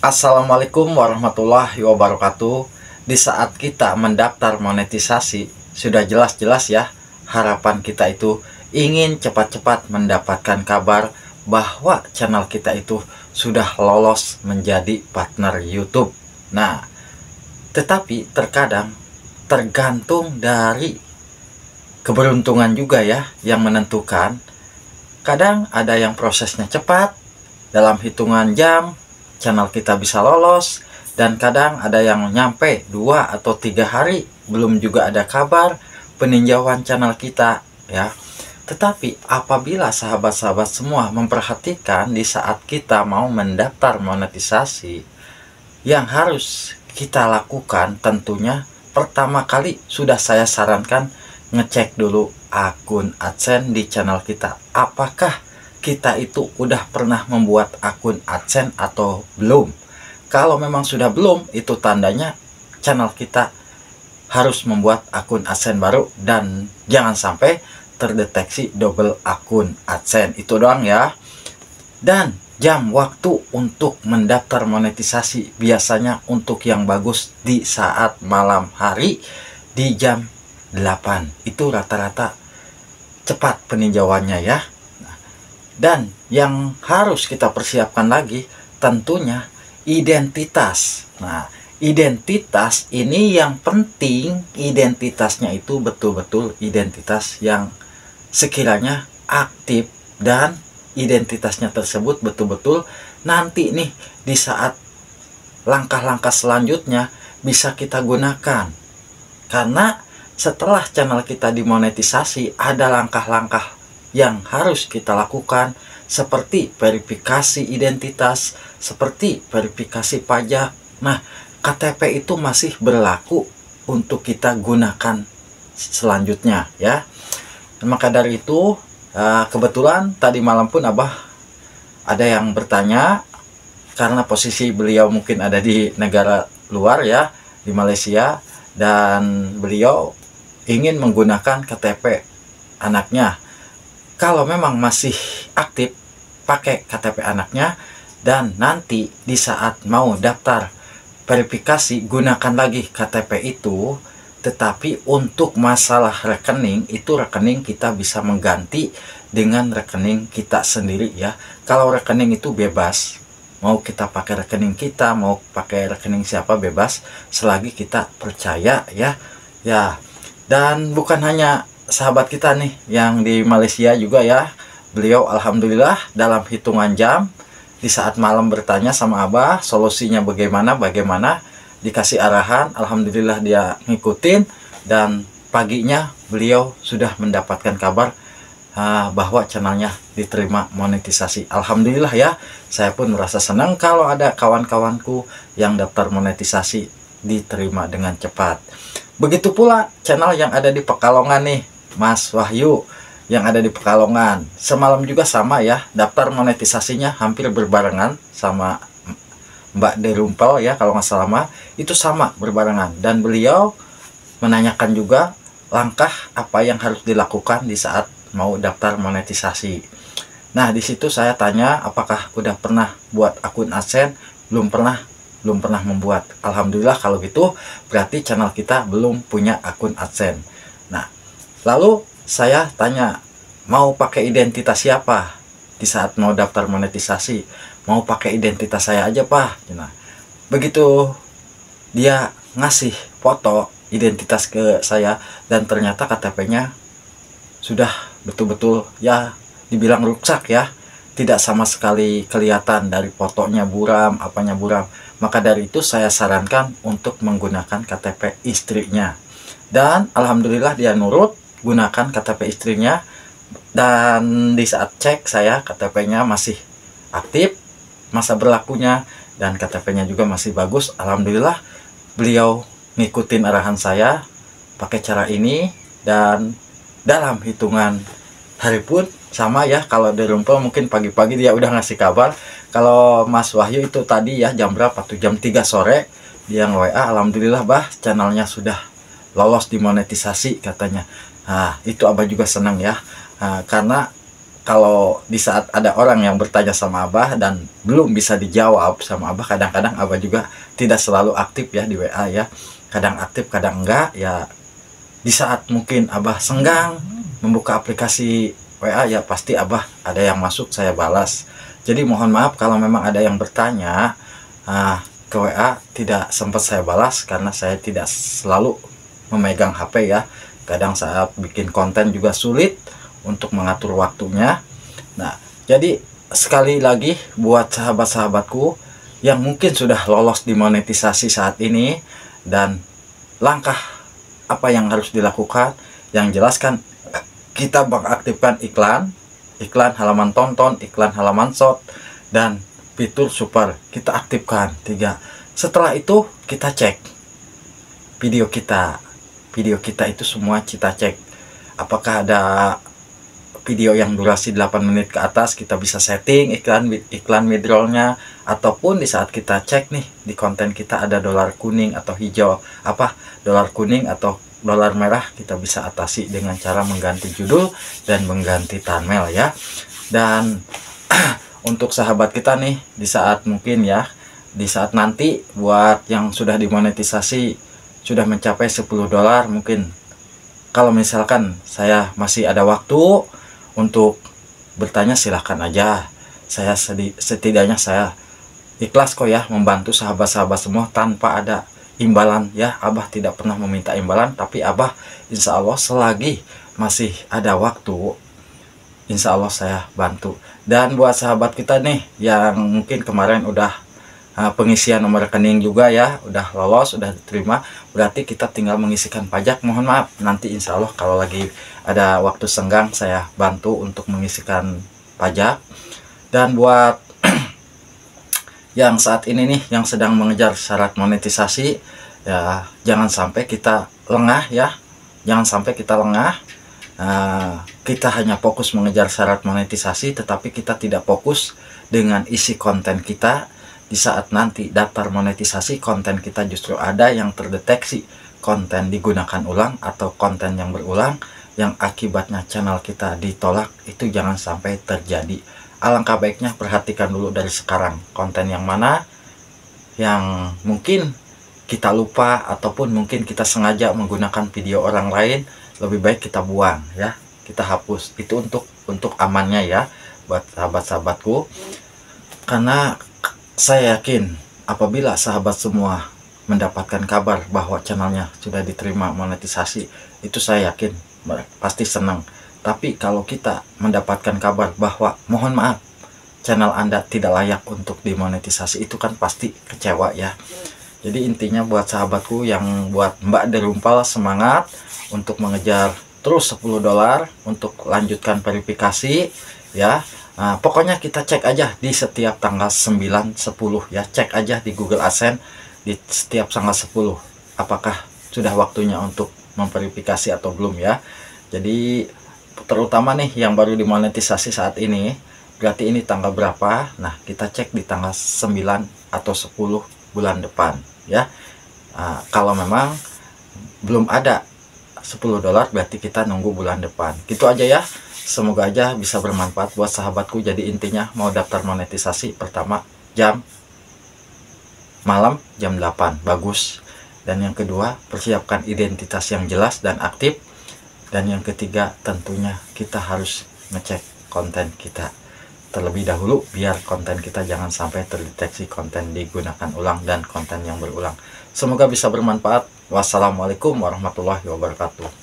Assalamualaikum warahmatullahi wabarakatuh. Di saat kita mendaftar monetisasi, sudah jelas-jelas ya, harapan kita itu ingin cepat-cepat mendapatkan kabar bahwa channel kita itu sudah lolos menjadi partner YouTube. Nah, tetapi terkadang tergantung dari keberuntungan juga ya yang menentukan. Kadang ada yang prosesnya cepat, dalam hitungan jam channel kita bisa lolos, dan kadang ada yang nyampe 2 atau 3 hari belum juga ada kabar peninjauan channel kita ya. Tetapi apabila sahabat-sahabat semua memperhatikan di saat kita mau mendaftar monetisasi, yang harus kita lakukan tentunya pertama kali sudah saya sarankan ngecek dulu akun AdSense di channel kita. Apakah kita itu udah pernah membuat akun AdSense atau belum? Kalau memang sudah belum, itu tandanya channel kita harus membuat akun AdSense baru dan jangan sampai terdeteksi double akun AdSense. Itu doang ya. Dan jam waktu untuk mendaftar monetisasi biasanya untuk yang bagus di saat malam hari di jam 8. Itu rata-rata cepat peninjauannya ya. Dan yang harus kita persiapkan lagi tentunya identitas. Nah, identitas ini yang penting, identitasnya itu betul-betul identitas yang sekiranya aktif dan identitasnya tersebut betul-betul nanti nih di saat langkah-langkah selanjutnya bisa kita gunakan. Karena setelah channel kita dimonetisasi ada langkah-langkah yang harus kita lakukan seperti verifikasi identitas, seperti verifikasi pajak. Nah, KTP itu masih berlaku untuk kita gunakan selanjutnya ya. Maka dari itu kebetulan tadi malam pun Abah ada yang bertanya, karena posisi beliau mungkin ada di negara luar ya, di Malaysia, dan beliau ingin menggunakan KTP anaknya. Kalau memang masih aktif, pakai KTP anaknya, dan nanti di saat mau daftar verifikasi gunakan lagi KTP itu. Tetapi untuk masalah rekening, itu rekening kita bisa mengganti dengan rekening kita sendiri ya. Kalau rekening itu bebas, mau kita pakai rekening kita, mau pakai rekening siapa bebas, selagi kita percaya ya. Dan bukan hanya sahabat kita nih yang di Malaysia juga ya, beliau alhamdulillah dalam hitungan jam di saat malam bertanya sama Abah solusinya bagaimana, dikasih arahan, alhamdulillah dia ngikutin, dan paginya beliau sudah mendapatkan kabar bahwa channelnya diterima monetisasi. Alhamdulillah ya, saya pun merasa senang kalau ada kawan-kawanku yang daftar monetisasi diterima dengan cepat. Begitu pula channel yang ada di Pekalongan nih, Mas Wahyu yang ada di Pekalongan. Semalam juga sama ya, daftar monetisasinya hampir berbarengan sama Mbak Derumpel ya, kalau nggak salah itu sama berbarengan. Dan beliau menanyakan juga langkah apa yang harus dilakukan di saat mau daftar monetisasi. Nah, di situ saya tanya apakah udah pernah buat akun AdSense. Belum pernah membuat. Alhamdulillah kalau gitu berarti channel kita belum punya akun AdSense. Nah, lalu saya tanya, mau pakai identitas siapa di saat mau daftar monetisasi? Mau pakai identitas saya aja Pak. Nah, begitu dia ngasih foto identitas ke saya, dan ternyata KTP-nya sudah betul-betul ya dibilang rusak ya. Tidak sama sekali kelihatan, dari fotonya buram, apanya buram. Maka dari itu saya sarankan untuk menggunakan KTP istrinya. Dan alhamdulillah dia nurut gunakan KTP istrinya, dan di saat cek saya KTP-nya masih aktif masa berlakunya, dan KTP-nya juga masih bagus. Alhamdulillah beliau ngikutin arahan saya pakai cara ini, dan dalam hitungan hari pun sama ya. Kalau di Rumpel mungkin pagi-pagi dia udah ngasih kabar. Kalau Mas Wahyu itu tadi ya jam berapa tuh, jam 3 sore dia nge-WA, alhamdulillah Bah channelnya sudah lolos dimonetisasi katanya. Nah, itu Abah juga senang ya, karena kalau di saat ada orang yang bertanya sama Abah dan belum bisa dijawab sama Abah, kadang-kadang Abah juga tidak selalu aktif ya di WA ya, kadang aktif kadang enggak ya. Di saat mungkin Abah senggang membuka aplikasi WA ya, pasti Abah ada yang masuk saya balas. Jadi mohon maaf kalau memang ada yang bertanya ke WA tidak sempat saya balas, karena saya tidak selalu memegang HP ya. Kadang saat bikin konten juga sulit untuk mengatur waktunya. Nah, jadi sekali lagi buat sahabat-sahabatku yang mungkin sudah lolos dimonetisasi saat ini dan langkah apa yang harus dilakukan, yang jelaskan kita mengaktifkan iklan halaman tonton, iklan halaman short, dan fitur super kita aktifkan 3. Setelah itu kita cek video kita itu semua, kita cek apakah ada video yang durasi 8 menit ke atas, kita bisa setting iklan withdrawalnya, ataupun di saat kita cek nih di konten kita ada dolar kuning atau hijau, dolar kuning atau dolar merah, kita bisa atasi dengan cara mengganti judul dan mengganti thumbnail ya. Dan untuk sahabat kita nih, di saat mungkin ya, di saat nanti buat yang sudah dimonetisasi sudah mencapai 10 dolar, mungkin kalau misalkan saya masih ada waktu untuk bertanya, silahkan aja. Saya setidaknya saya ikhlas kok ya membantu sahabat-sahabat semua tanpa ada imbalan ya. Abah tidak pernah meminta imbalan, tapi Abah insya Allah selagi masih ada waktu, insya Allah saya bantu. Dan buat sahabat kita nih yang mungkin kemarin udah pengisian nomor rekening juga ya, udah lolos, udah diterima, berarti kita tinggal mengisikan pajak. Mohon maaf, nanti insya Allah kalau lagi ada waktu senggang saya bantu untuk mengisikan pajak. Dan buat yang saat ini nih yang sedang mengejar syarat monetisasi ya, jangan sampai kita lengah ya, jangan sampai kita lengah. Kita hanya fokus mengejar syarat monetisasi, tetapi kita tidak fokus dengan isi konten kita. Di saat nanti daftar monetisasi, konten kita justru ada yang terdeteksi konten digunakan ulang atau konten yang berulang, yang akibatnya channel kita ditolak. Itu jangan sampai terjadi. Alangkah baiknya perhatikan dulu dari sekarang konten yang mana yang mungkin kita lupa, ataupun mungkin kita sengaja menggunakan video orang lain, lebih baik kita buang ya, kita hapus. Itu untuk amannya ya buat sahabat-sahabatku. Karena saya yakin apabila sahabat semua mendapatkan kabar bahwa channelnya sudah diterima monetisasi, itu saya yakin pasti senang. Tapi kalau kita mendapatkan kabar bahwa mohon maaf channel Anda tidak layak untuk dimonetisasi, itu kan pasti kecewa ya. Jadi intinya buat sahabatku yang buat Mbak Derumpal, semangat untuk mengejar terus 10 dolar untuk lanjutkan verifikasi ya. Nah, pokoknya kita cek aja di setiap tanggal 9, 10 ya, cek aja di Google AdSense di setiap tanggal 10 apakah sudah waktunya untuk memverifikasi atau belum ya. Jadi terutama nih yang baru dimonetisasi saat ini, berarti ini tanggal berapa. Nah, kita cek di tanggal 9 atau 10 bulan depan ya. Kalau memang belum ada 10 dolar, berarti kita nunggu bulan depan. Gitu aja ya. Semoga aja bisa bermanfaat buat sahabatku. Jadi intinya mau daftar monetisasi, pertama malam jam 8 bagus. Dan yang kedua, persiapkan identitas yang jelas dan aktif. Dan yang ketiga, tentunya kita harus ngecek konten kita terlebih dahulu, biar konten kita jangan sampai terdeteksi konten digunakan ulang dan konten yang berulang. Semoga bisa bermanfaat. Wassalamualaikum warahmatullahi wabarakatuh.